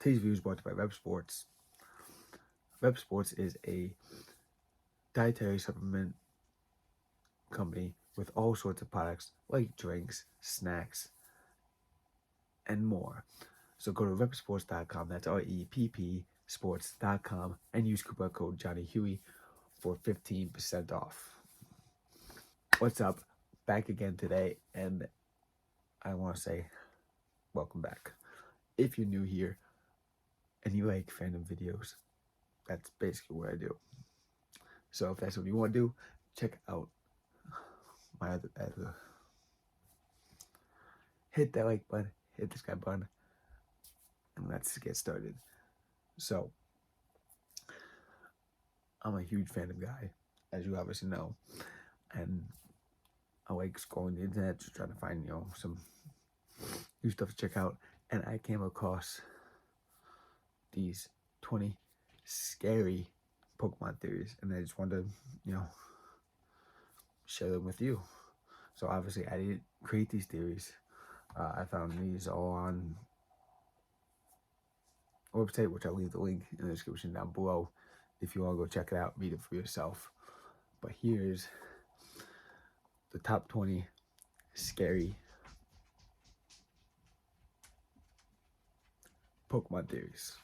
Today's video is brought to you by Web Sports. Web Sports is a dietary supplement company with all sorts of products like drinks, snacks, and more. So go to repsports.com, that's REPP sports.com, and use coupon code Johnny Huey for 15% off. What's up? Back again today, and I want to say welcome back. If you're new here and you like fandom videos, that's basically what I do. So if that's what you want to do, check out my other hit that like button, hit the subscribe button, and let's get started. So I'm a huge fandom guy, as you obviously know, and I like scrolling the internet, just trying to find some new stuff to check out, and I came across these 20 scary Pokemon theories, and I just wanted to share them with you. So obviously I didn't create these theories. I found these all on a website, which I'll leave the link in the description down below if you want to go check it out, read it for yourself. But here's the top 20 scary Pokemon theories.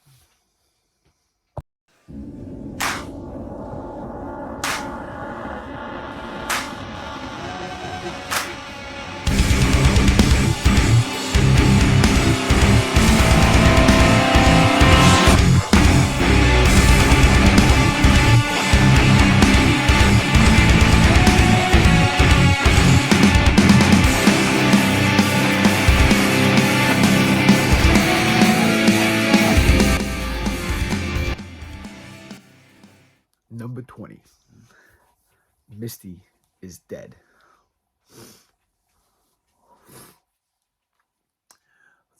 Number 20. Misty is dead.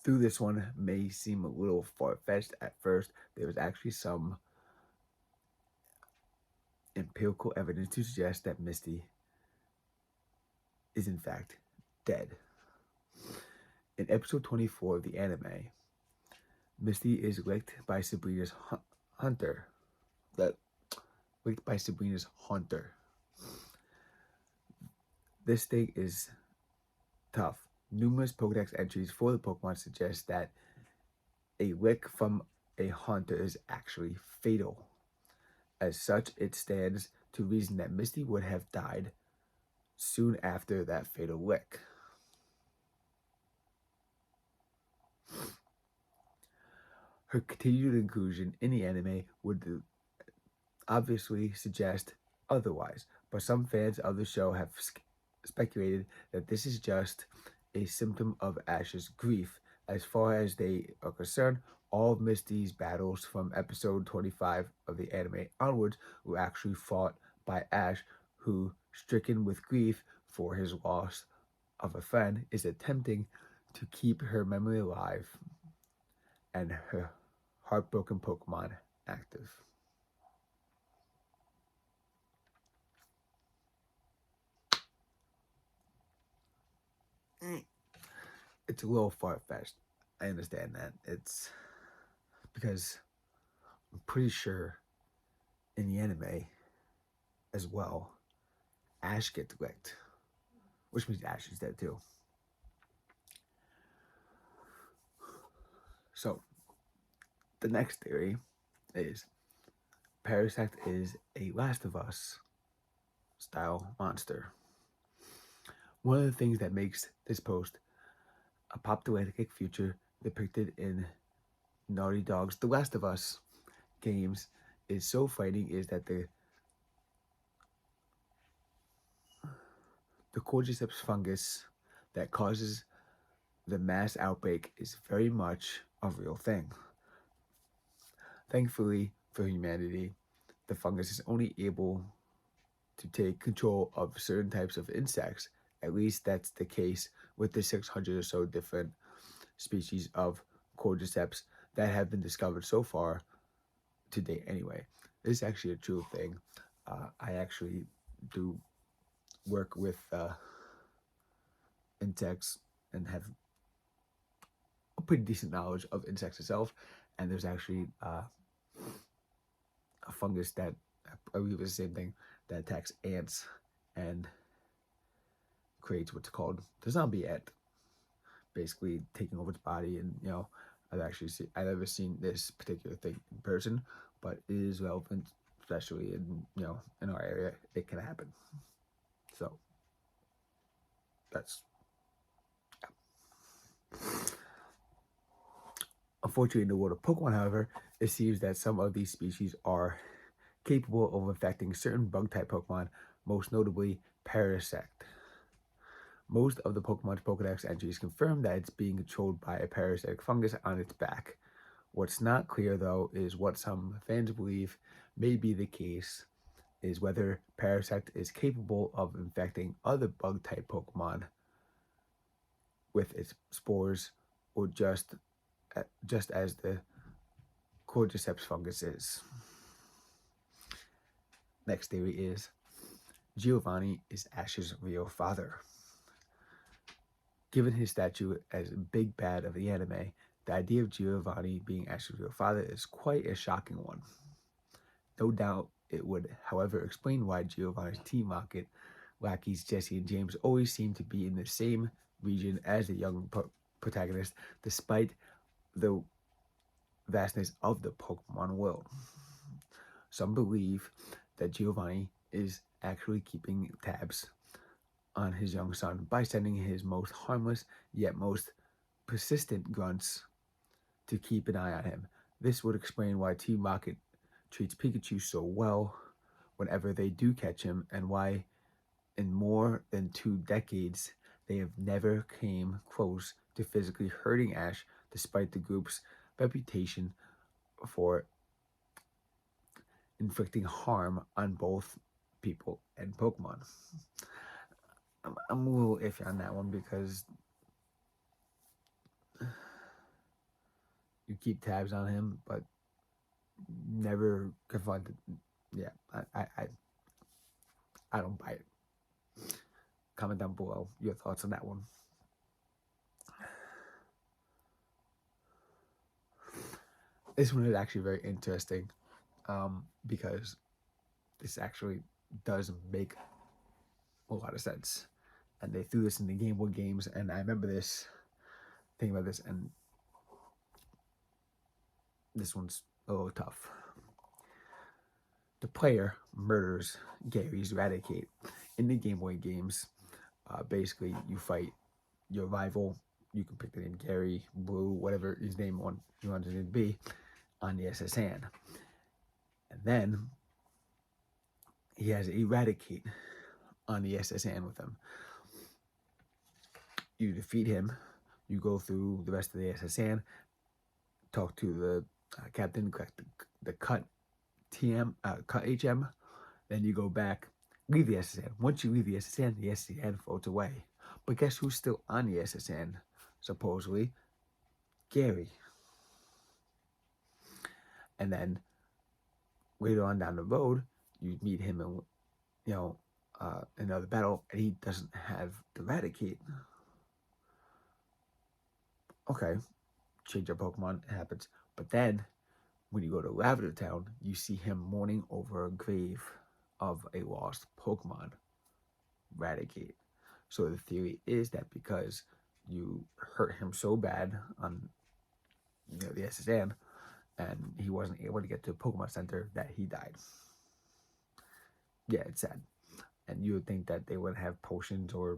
Through this one may seem a little far-fetched at first, there was actually some empirical evidence to suggest that Misty is in fact dead. In episode 24 of the anime, Misty is licked by Sabrina's hunter. Licked by Sabrina's hunter. This thing is tough. Numerous Pokedex entries for the Pokemon suggest that a lick from a hunter is actually fatal. As such, it stands to reason that Misty would have died soon after that fatal lick. Her continued inclusion in the anime would obviously suggest otherwise, but some fans of the show have speculated that this is just a symptom of Ash's grief. As far as they are concerned, all of Misty's battles from episode 25 of the anime onwards were actually fought by Ash, who, stricken with grief for his loss of a friend, is attempting to keep her memory alive and her heartbroken Pokemon active. It's a little far-fetched. I understand that. It's because I'm pretty sure in the anime as well, Ash gets licked, which means Ash is dead too. So, the next theory is Parasect is a Last of Us style monster. One of the things that makes this post a apocalyptic future depicted in Naughty Dog's The Last of Us games is so frightening is that the cordyceps fungus that causes the mass outbreak is very much a real thing. Thankfully for humanity, the fungus is only able to take control of certain types of insects. At least that's the case with the 600 or so different species of cordyceps that have been discovered so far to date anyway. This is actually a true thing. I actually do work with insects and have a pretty decent knowledge of insects itself, and there's actually a fungus that I believe is the same thing that attacks ants and creates what's called the zombie ant, basically taking over its body. And I've never seen this particular thing in person, but it is relevant, especially in our area. It can happen. So that's unfortunately in the world of Pokemon. However, it seems that some of these species are capable of infecting certain bug-type Pokemon, most notably Parasect. Most of the Pokemon's Pokedex entries confirm that it's being controlled by a parasitic fungus on its back. What's not clear, though, is what some fans believe may be the case, is whether Parasect is capable of infecting other bug-type Pokemon with its spores, or just as the Cordyceps fungus is. Next theory is Giovanni is Ash's real father. Given his stature as a big bad of the anime, the idea of Giovanni being Ash's real father is quite a shocking one. No doubt it would, however, explain why Giovanni's Team Rocket lackeys Jesse and James always seem to be in the same region as the young protagonist, despite the vastness of the Pokemon world. Some believe that Giovanni is actually keeping tabs on his young son by sending his most harmless yet most persistent grunts to keep an eye on him. This would explain why Team Rocket treats Pikachu so well whenever they do catch him, and why in more than 2 decades they have never came close to physically hurting Ash, despite the group's reputation for inflicting harm on both people and Pokemon. I'm a little iffy on that one because you keep tabs on him, but never confronted. Yeah, I don't buy it. Comment down below your thoughts on that one. This one is actually very interesting because this actually does make a lot of sense. And they threw this in the Game Boy games, and I remember this, thinking about this, and this one's a little tough. The player murders Gary's Eradicate. In the Game Boy games, basically you fight your rival. You can pick the name Gary, Blue, whatever his name you want it to be, on the SSN. And then he has Eradicate on the SSN with him. You defeat him. You go through the rest of the SSN, talk to the captain, collect the cut HM. Then you go back, leave the SSN. Once you leave the SSN floats away. But guess who's still on the SSN? Supposedly, Gary. And then later on down the road, you meet him in another battle, and he doesn't have the Eradicate. Okay, change your Pokemon, it happens. But then, when you go to Lavender Town, you see him mourning over a grave of a lost Pokemon, Eradicate. So the theory is that because you hurt him so bad on the SSN, and he wasn't able to get to a Pokemon Center, that he died. Yeah, it's sad. And you would think that they would have potions or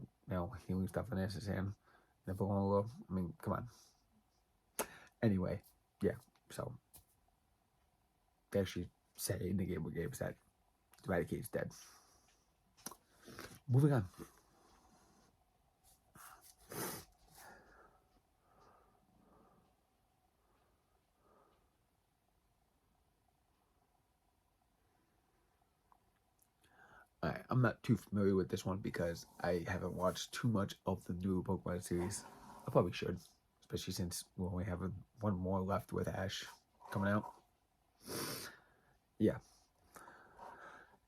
healing stuff in SSN. The Pokemon world. I mean, come on. Anyway, yeah. So they actually say in the Game Boy games that Eradicate's dead. Moving on. I'm not too familiar with this one because I haven't watched too much of the new Pokemon series. I probably should, especially since we only have one more left with Ash coming out. Yeah.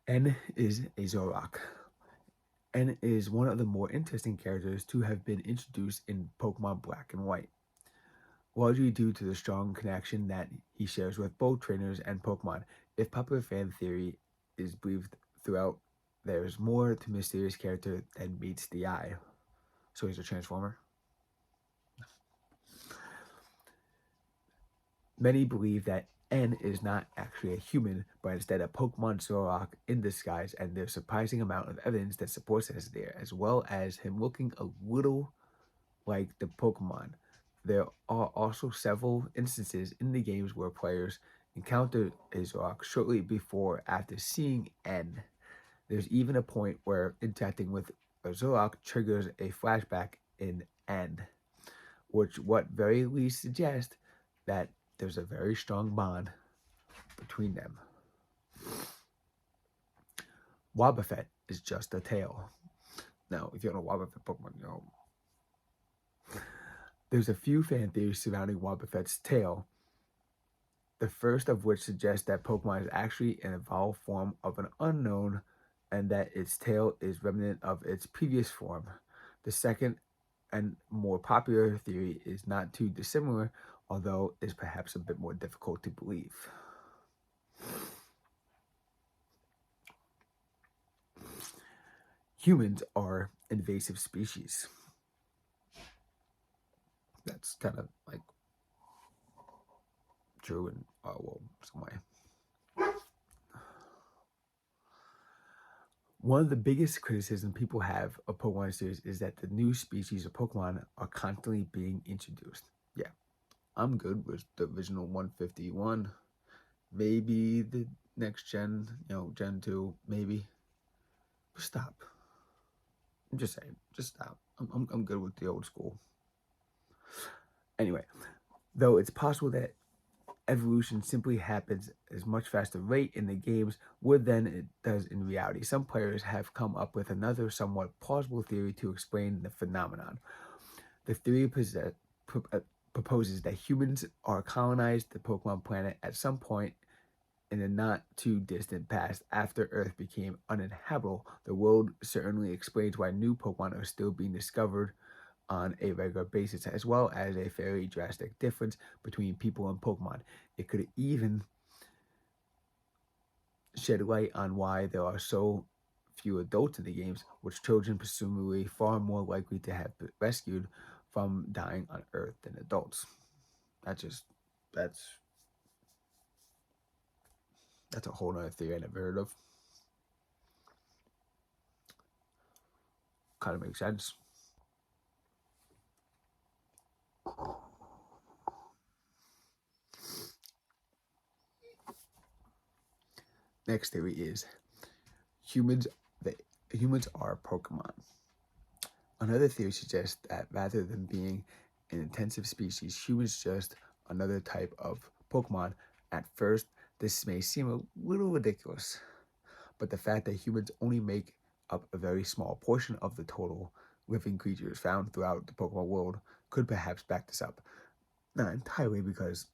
N is a Zoroark. N is one of the more interesting characters to have been introduced in Pokemon Black and White. largely due to the strong connection that he shares with both trainers and Pokemon. If popular fan theory is believed throughout, there's more to mysterious character than meets the eye. So he's a Transformer. Many believe that N is not actually a human, but instead a Pokemon Zoroark in disguise, and there's surprising amount of evidence that supports this there, as well as him looking a little like the Pokemon. There are also several instances in the games where players encounter a Zoroark shortly before or after seeing N. There's even a point where interacting with a Zoroark triggers a flashback in N, which what very least suggests that there's a very strong bond between them. Wobbuffet is just a tail. Now, if you don't know Wobbuffet Pokemon, you know there's a few fan theories surrounding Wobbuffet's tail. The first of which suggests that Pokemon is actually an evolved form of an unknown, and that its tail is remnant of its previous form. The second and more popular theory is not too dissimilar, although is perhaps a bit more difficult to believe. Humans are invasive species. That's kind of like true in some way. One of the biggest criticisms people have of Pokemon series is that the new species of Pokemon are constantly being introduced. Yeah, I'm good with the original 151. Maybe the next gen, Gen 2, maybe. But stop. I'm just saying, just stop. I'm good with the old school. Anyway, though it's possible that evolution simply happens as much faster rate in the games would than it does in reality. Some players have come up with another somewhat plausible theory to explain the phenomenon. The theory proposes that humans are colonized the Pokemon planet at some point in the not too distant past after Earth became uninhabitable. The world certainly explains why new Pokemon are still being discovered on a regular basis, as well as a fairly drastic difference between people and Pokemon. It could even shed light on why there are so few adults in the games, which children presumably far more likely to have been rescued from dying on Earth than adults. That's that's a whole other theory I never heard of. Kind of makes sense. Next theory is humans. The humans are Pokemon. Another theory suggests that rather than being an intensive species, humans just another type of Pokemon. At first, this may seem a little ridiculous, but the fact that humans only make up a very small portion of the total living creatures found throughout the Pokemon world could perhaps back this up. Not entirely, because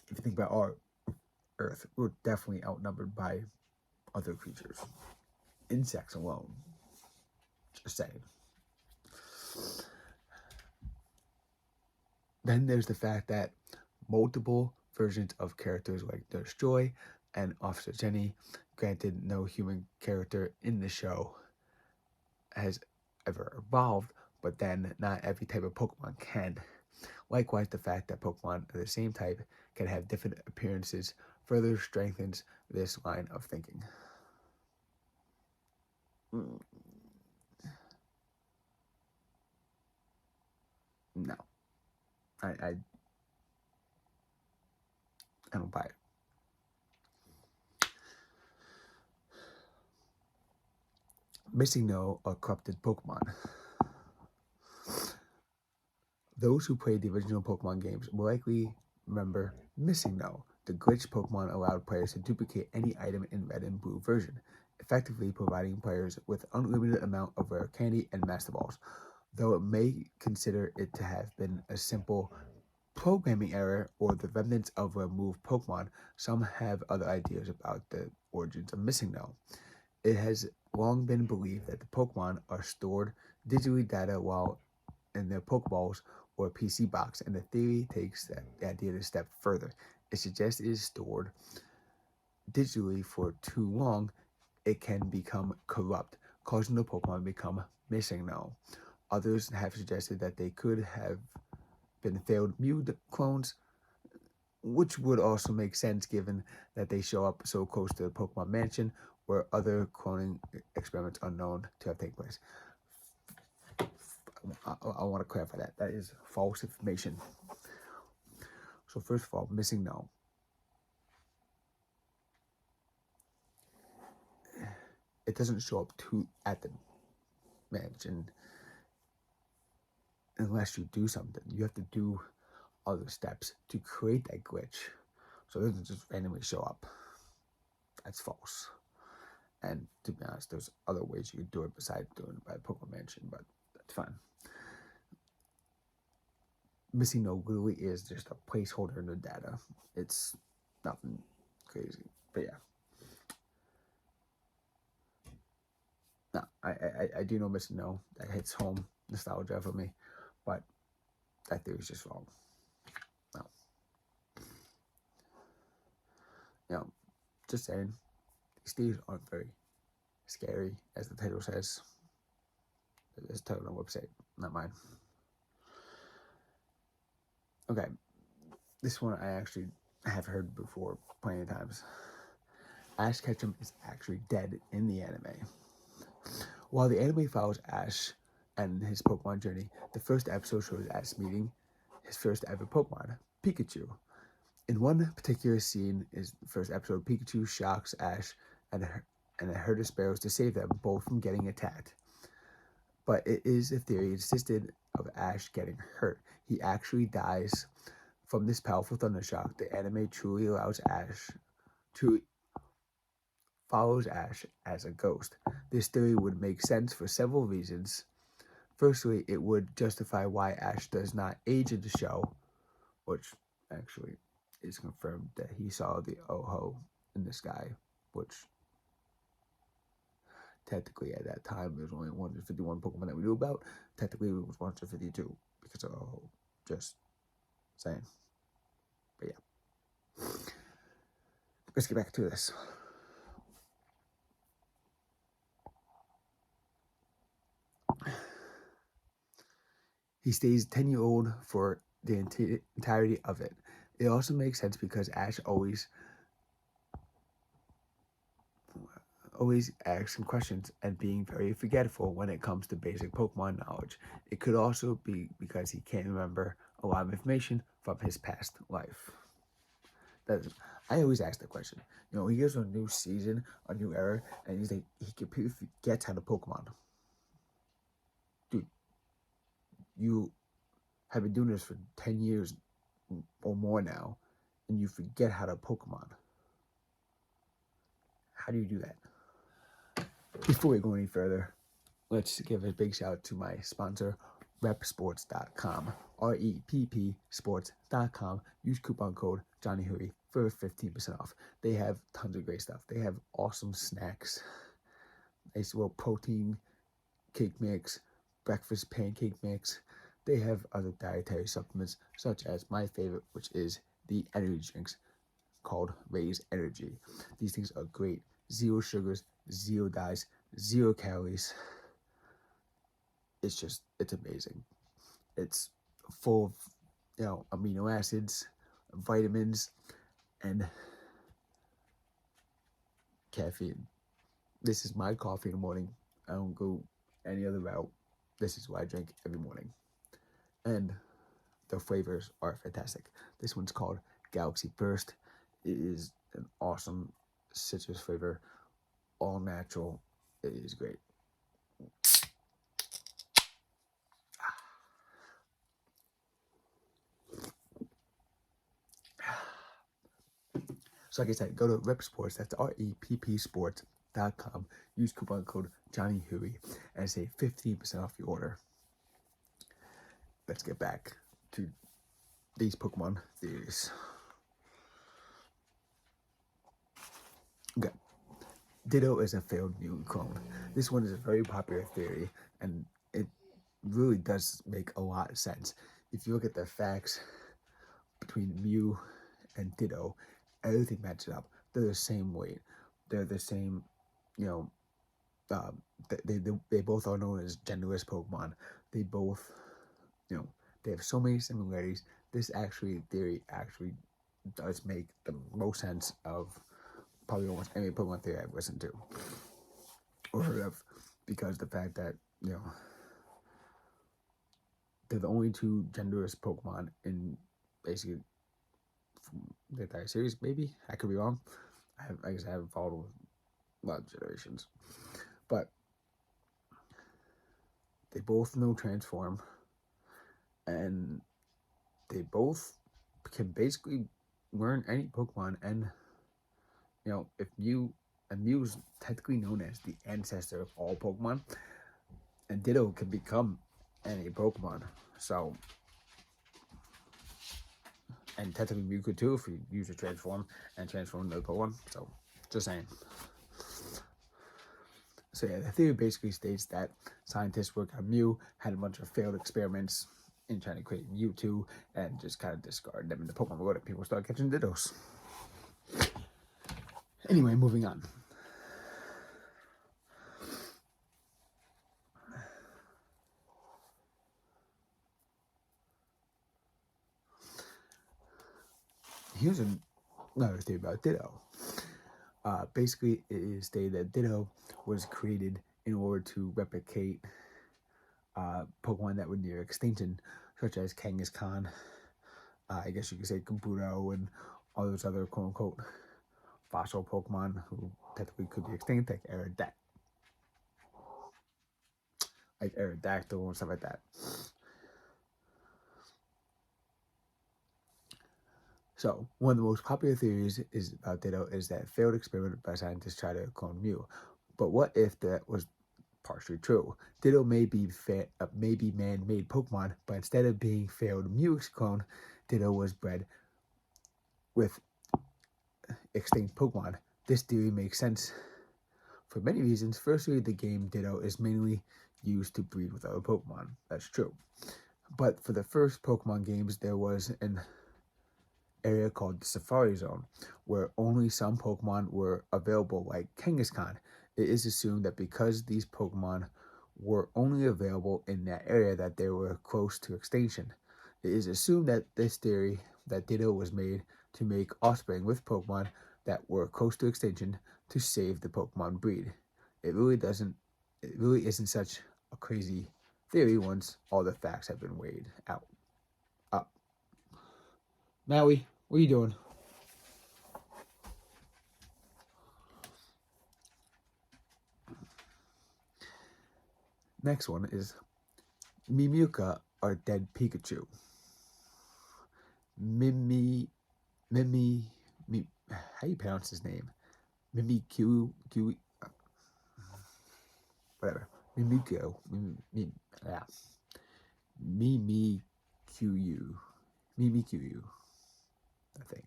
if you think about our Earth, we're definitely outnumbered by other creatures. Insects alone. Just saying. Then there's the fact that multiple versions of characters like Nurse Joy and Officer Jenny, granted no human character in the show has ever evolved, but then not every type of Pokemon can. Likewise, the fact that Pokemon of the same type can have different appearances further strengthens this line of thinking. No, I don't buy it. Missing No or corrupted Pokemon. Those who played the original Pokemon games will likely remember Missing No. The glitch Pokemon allowed players to duplicate any item in Red and Blue version, effectively providing players with unlimited amount of rare candy and Master Balls. Though it may consider it to have been a simple programming error or the remnants of removed Pokemon, some have other ideas about the origins of Missing No. It has long been believed that the Pokemon are stored digitally data while in their Pokeballs, or a PC box, and the theory takes the idea a step further. It suggests it is stored digitally for too long, it can become corrupt, causing the Pokemon to become missing now. Others have suggested that they could have been failed Mew clones, which would also make sense given that they show up so close to the Pokemon Mansion where other cloning experiments are known to have taken place. I want to clarify that. That is false information. So first of all, missing no. It doesn't show up at the mansion unless you do something. You have to do other steps to create that glitch. So it doesn't just randomly show up. That's false. And to be honest, there's other ways you could do it besides doing it by Pokemon Mansion, but that's fine. Missing no really is just a placeholder in the data. It's nothing crazy. But yeah. No, I do know missing no. That hits home nostalgia for me. But that theory is just wrong. No. You know, just saying, these theories aren't very scary, as the title says. It's titled on the website, not mine. Okay, this one I actually have heard before plenty of times. Ash Ketchum is actually dead in the anime. While the anime follows Ash and his Pokemon journey, the first episode shows Ash meeting his first ever Pokemon, Pikachu. In one particular scene, is the first episode, Pikachu shocks Ash and a herd of sparrows to save them both from getting attacked. But it is a theory insisted of Ash getting hurt. He actually dies from this powerful thunder shock. The anime truly follows Ash as a ghost. This theory would make sense for several reasons. Firstly, it would justify why Ash does not age in the show, which actually is confirmed that he saw the Oho in the sky, which technically at that time there was only 151 Pokemon that we knew about. Technically it was 152 because of Oho. Just saying. But yeah. Let's get back to this. He stays 10-year-old for the entirety of it. It also makes sense because Ash always asking questions and being very forgetful when it comes to basic Pokemon knowledge. It could also be because he can't remember a lot of information from his past life. I always ask that question. You know, he goes to a new season, a new era, and he's like, he completely forgets how to Pokemon. Dude, you have been doing this for 10 years or more now, and you forget how to Pokemon. How do you do that? Before we go any further, let's give a big shout out to my sponsor, repsports.com. REPP sports.com. Use coupon code JohnnyHooey for 15% off. They have tons of great stuff. They have awesome snacks. Nice little protein cake mix, breakfast pancake mix. They have other dietary supplements, such as my favorite, which is the energy drinks called Raise Energy. These things are great. 0 sugars, 0 dyes, 0 calories. It's amazing. It's full of, amino acids, vitamins, and caffeine. This is my coffee in the morning. I don't go any other route. This is what I drink every morning. And the flavors are fantastic. This one's called Galaxy Burst. It is an awesome citrus flavor, all natural. It is great. So like I said, go to Rep Sports, that's REPP Sports.com. Use coupon code JohnnyHooey and save 15% off your order. Let's get back to these Pokemon theories. Okay. Ditto is a failed Mew clone. This one is a very popular theory, and it really does make a lot of sense. if you look at the facts between Mew and Ditto, everything matches up. They're the same weight. They're the same, you know, they both are known as genderless Pokemon. They both, you know, they have so many similarities. This theory actually does make the most sense of probably almost any Pokemon theory I've listened to or heard of, because the fact that, you know, they're the only two genderless Pokemon in basically the entire series. Maybe I could be wrong. I guess I haven't followed a lot of generations, but they both know Transform, and they both can basically learn any Pokemon. And you know, if Mew's technically known as the ancestor of all Pokemon, and Ditto can become any Pokemon. So, and technically Mew could too if you use a Transform and transform the Pokemon. So, just saying. So yeah, the theory basically states that scientists worked on Mew, had a bunch of failed experiments in trying to create Mewtwo, and just kind of discard them in the Pokemon world, and people start catching Dittos. Anyway, moving on. Here's another theory about Ditto. Basically, it is stated that Ditto was created in order to replicate Pokemon that were near extinction, such as Kangaskhan, I guess you could say Kabuto, and all those other quote-unquote fossil Pokemon who technically could be extinct, like Aerodactyl and stuff like that. So, one of the most popular theories is about Ditto is that failed experiment by scientists try to clone Mew. But what if that was partially true? Ditto may be man-made Pokemon, but instead of being failed Mew's clone, Ditto was bred with extinct Pokemon. This theory makes sense for many reasons. Firstly, the game Ditto is mainly used to breed with other Pokemon. That's true. But for the first Pokemon games, there was an area called the Safari Zone, where only some Pokemon were available, like Kangaskhan. It is assumed that because these Pokemon were only available in that area, that they were close to extinction. It is assumed that this theory that Ditto was made to make offspring with Pokemon that were close to extinction to save the Pokemon breed. It really isn't such a crazy theory once all the facts have been weighed out. Maui, what are you doing? Next one is Mimiuka or dead Pikachu. How do you pronounce his name? Mimikyu, whatever. Mimikyu, Mimikyu, I think.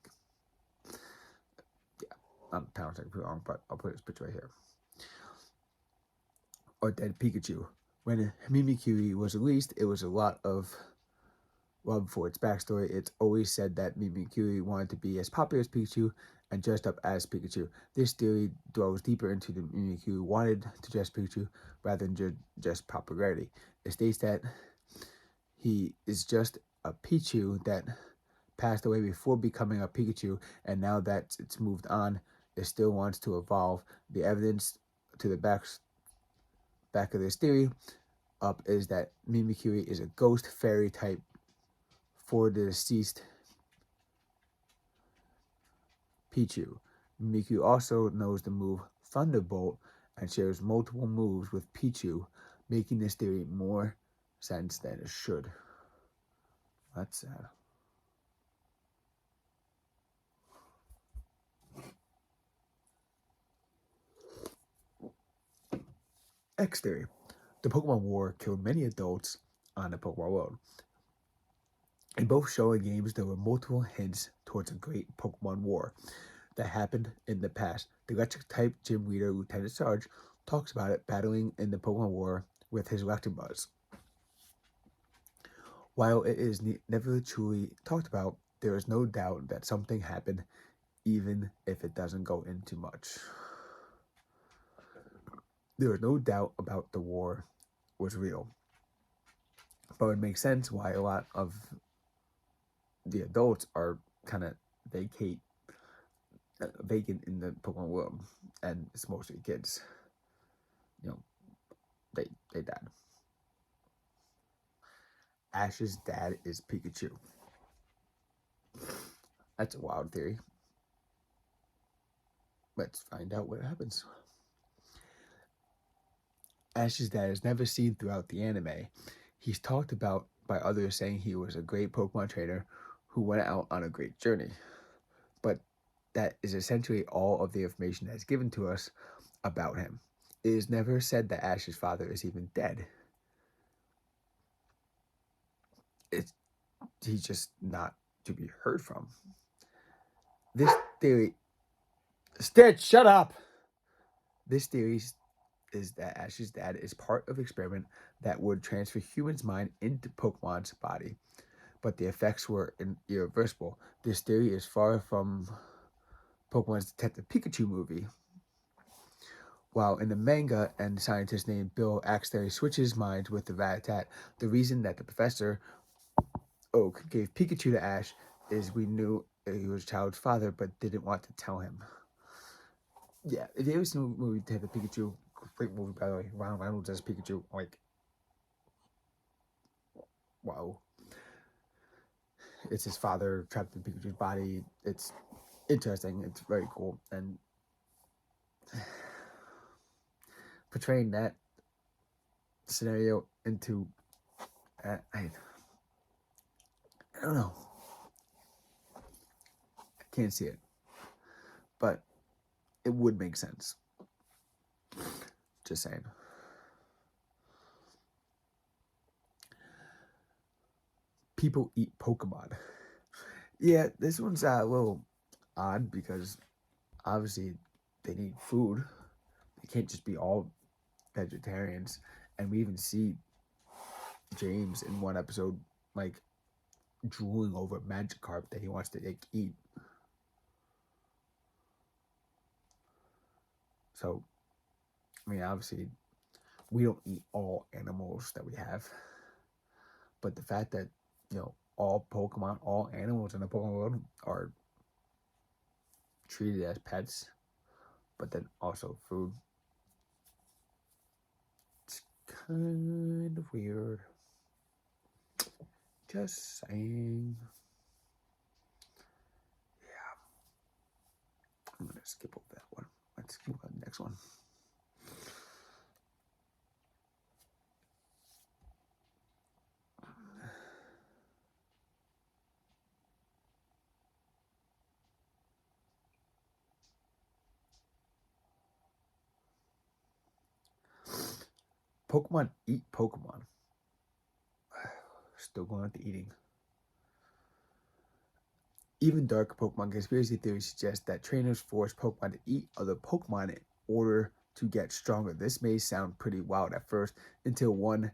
Yeah, I'm pronouncing it wrong, but I'll put his picture right here. Or dead Pikachu. When Mimikyu was released, it was a lot of, well, before its backstory, it's always said that Mimikyu wanted to be as popular as Pikachu and dressed up as Pikachu. This theory delves deeper into the Mimikyu wanted to dress Pikachu rather than just popularity. It states that he is just a Pichu that passed away before becoming a Pikachu, and now that it's moved on, it still wants to evolve. The evidence to the back of this theory up is that Mimikyu is a ghost fairy type for the deceased Pichu. Mimikyu also knows the move Thunderbolt and shares multiple moves with Pichu, making this theory more sense than it should. That's sad. X theory. The Pokemon War killed many adults on the Pokemon world. In both show and games, there were multiple hints towards a great Pokemon War that happened in the past. The electric-type gym leader, Lieutenant Sarge, talks about it battling in the Pokemon War with his Electabuzz. While it is never truly talked about, there is no doubt that something happened, even if it doesn't go into much. There is no doubt about the war was real, but it makes sense why a lot of the adults are kind of vacant in the Pokemon world, and it's mostly kids. You know, they died. Ash's dad is Pikachu. That's a wild theory. Let's find out what happens. Ash's dad is never seen throughout the anime. He's talked about by others saying he was a great Pokemon trainer who went out on a great journey. But that is essentially all of the information that's given to us about him. It is never said that Ash's father is even dead. It's he's just not to be heard from. This theory, Stitch, shut up. This theory is that Ash's dad is part of an experiment that would transfer humans' mind into Pokemon's body, but the effects were irreversible. This theory is far from Pokemon's Detective Pikachu movie. While in the manga, and scientist named Bill accidentally switches minds with the Rattata, the reason that the Professor Oak gave Pikachu to Ash is we knew he was child's father, but didn't want to tell him. Yeah, if you ever seen the movie Detective Pikachu, great movie by the way. Ryan Reynolds as Pikachu, like, wow. It's his father trapped in Pikachu's body. It's interesting. It's very cool, and portraying that scenario into I don't know. I can't see it, but it would make sense. Just saying. People eat Pokemon. Yeah, this one's a little odd because obviously they need food. They can't just be all vegetarians. And we even see James in one episode like drooling over Magikarp that he wants to like eat. So, I mean, obviously, we don't eat all animals that we have, but the fact that all Pokemon, all animals in the Pokemon world are treated as pets, but then also food. It's kind of weird. Just saying. Yeah, I'm gonna skip over that one. Let's keep on the next one. Pokemon eat Pokemon. Still going with the eating. Even darker Pokemon conspiracy theories suggest that trainers force Pokemon to eat other Pokemon in order to get stronger. This may sound pretty wild at first until one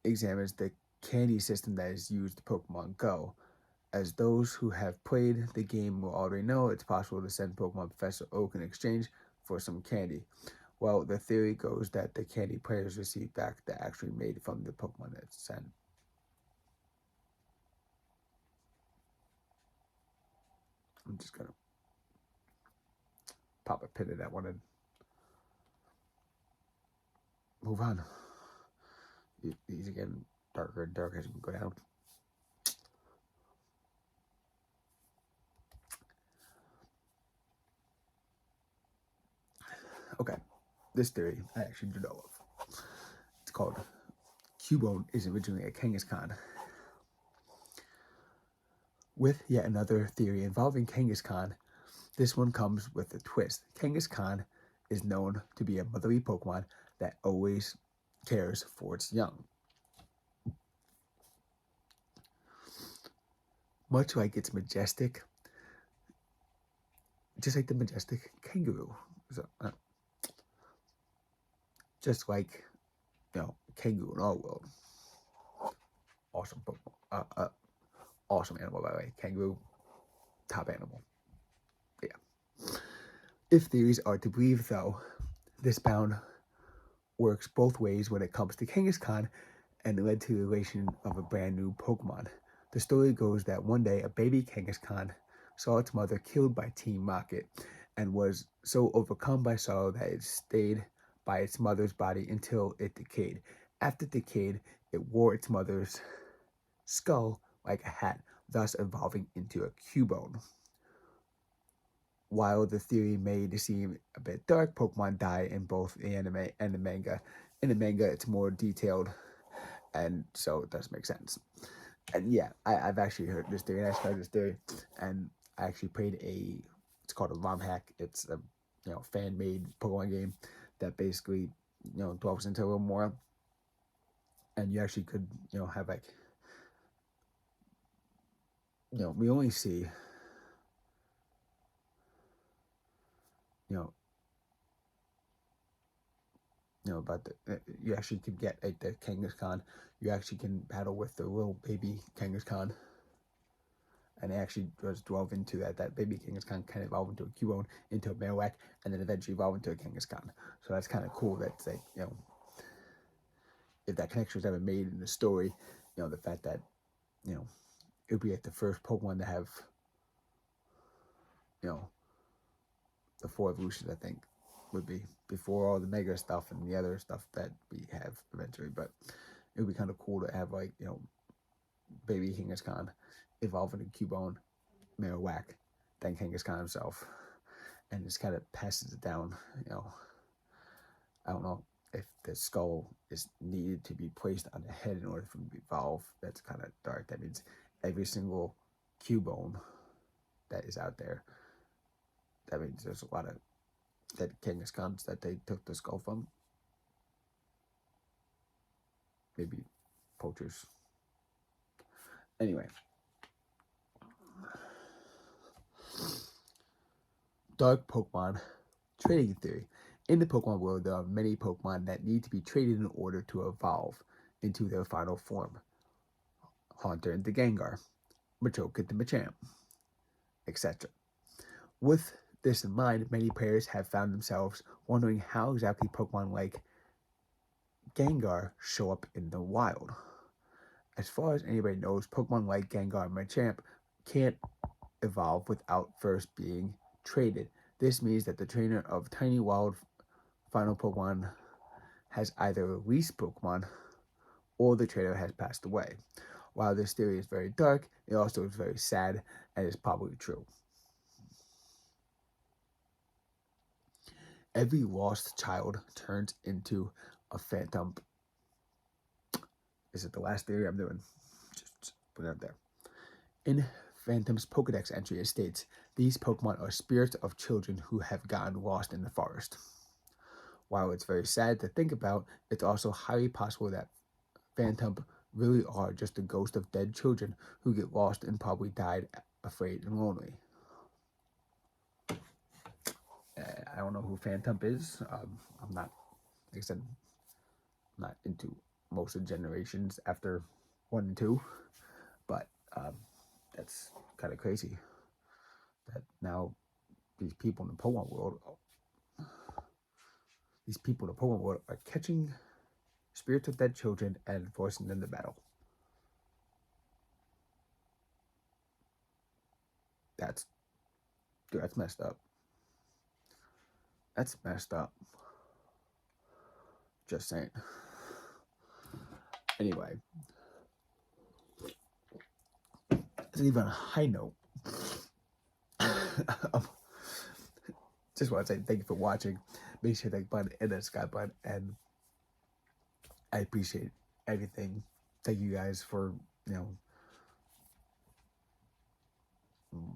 examines the candy system that is used in Pokemon Go. As those who have played the game will already know, it's possible to send Pokemon Professor Oak in exchange for some candy. Well, the theory goes that the candy players receive back the actually made from the Pokemon that's sent. I'm just gonna pop a pin in that one and move on. These are getting darker and darker as we go down. Okay, this theory I actually do know of. It's called Cubone is originally a Kangaskhan. With yet another theory involving Kangaskhan, this one comes with a twist. Kangaskhan is known to be a motherly Pokemon that always cares for its young. Much like its majestic, just like the majestic kangaroo. So, just like, kangaroo in our world. Awesome Pokemon. Awesome animal, by the way. Kangaroo, top animal. Yeah. If theories are to believe, though, this bound works both ways when it comes to Kangaskhan and led to the creation of a brand new Pokemon. The story goes that one day a baby Kangaskhan saw its mother killed by Team Rocket and was so overcome by sorrow that it stayed by its mother's body until it decayed. After it decayed, it wore its mother's skull like a hat, thus evolving into a Cubone. While the theory may seem a bit dark, Pokemon die in both the anime and the manga. In the manga, it's more detailed, and so it does make sense. And yeah, I've actually heard this theory, and I actually heard this theory, and I actually played it's called a ROM hack. It's a fan-made Pokemon game that basically delves into a little more, and you actually could have like we only see you know about the you actually could get like the Kangaskhan. You actually can battle with the little baby Kangaskhan, and it actually does delve into that baby Kangaskhan can evolve into a Cubone, into a Marowak, and then eventually evolve into a Kangaskhan. So that's kind of cool. That's like if that connection was ever made in the story, the fact that it would be like the first Pokemon to have you know the 4 evolutions, I think, would be before all the Mega stuff and the other stuff that we have eventually. But it would be kind of cool to have like baby Kangaskhan evolve into Cubone, Marowak, then Kangaskhan himself, and just kind of passes it down. I don't know if the skull is needed to be placed on the head in order for it to evolve. That's kind of dark. That means every single Cubone that is out there, that means there's a lot of dead Kangaskhan's that they took the skull from. Maybe poachers. Anyway. Dark Pokemon trading theory. In the Pokemon world, there are many Pokemon that need to be traded in order to evolve into their final form. Haunter into Gengar, Machoke into Machamp, etc. With this in mind, many players have found themselves wondering how exactly Pokemon like Gengar show up in the wild. As far as anybody knows, Pokemon like Gengar and Machamp can't evolve without first being traded. This means that the trainer of tiny wild final Pokemon has either released Pokemon or the trainer has passed away. While this theory is very dark, it also is very sad and is probably true. Every lost child turns into a phantom. Is it the last theory I'm doing? Just put it out there. In Phantom's Pokedex entry, it states, these Pokemon are spirits of children who have gotten lost in the forest. While it's very sad to think about, it's also highly possible that Phantom really are just a ghost of dead children who get lost and probably died afraid and lonely. I don't know who Phantom is. I'm not, like I said, not into most of the generations after 1 and 2, but that's kind of crazy that now these people in the Pokemon world, are catching spirits of dead children and forcing them to battle. That's messed up. That's messed up. Just saying. Anyway, to leave on a high note, just want to say thank you for watching. Make sure to like button and the subscribe button, and I appreciate everything. Thank you guys for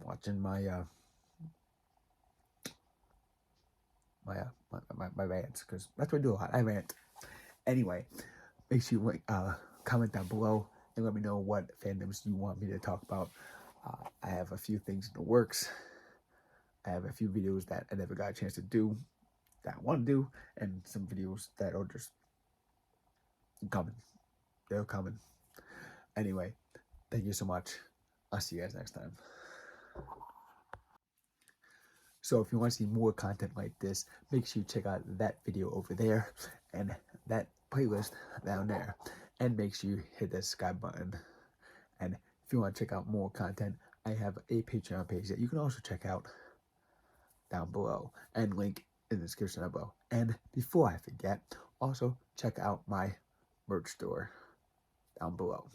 watching my my rants, because that's what I do a lot. I rant. Anyway, make sure you comment down below and let me know what fandoms you want me to talk about. I have a few things in the works. I have a few videos that I never got a chance to do that I want to do, and some videos that are just coming. They're coming. Anyway, Thank you so much. I'll see you guys next time. So if you want to see more content like this, make sure you check out that video over there and that playlist down there. And make sure you hit that subscribe button. And if you want to check out more content, I have a Patreon page that you can also check out down below and link in the description down below. And before I forget, also check out my merch store down below.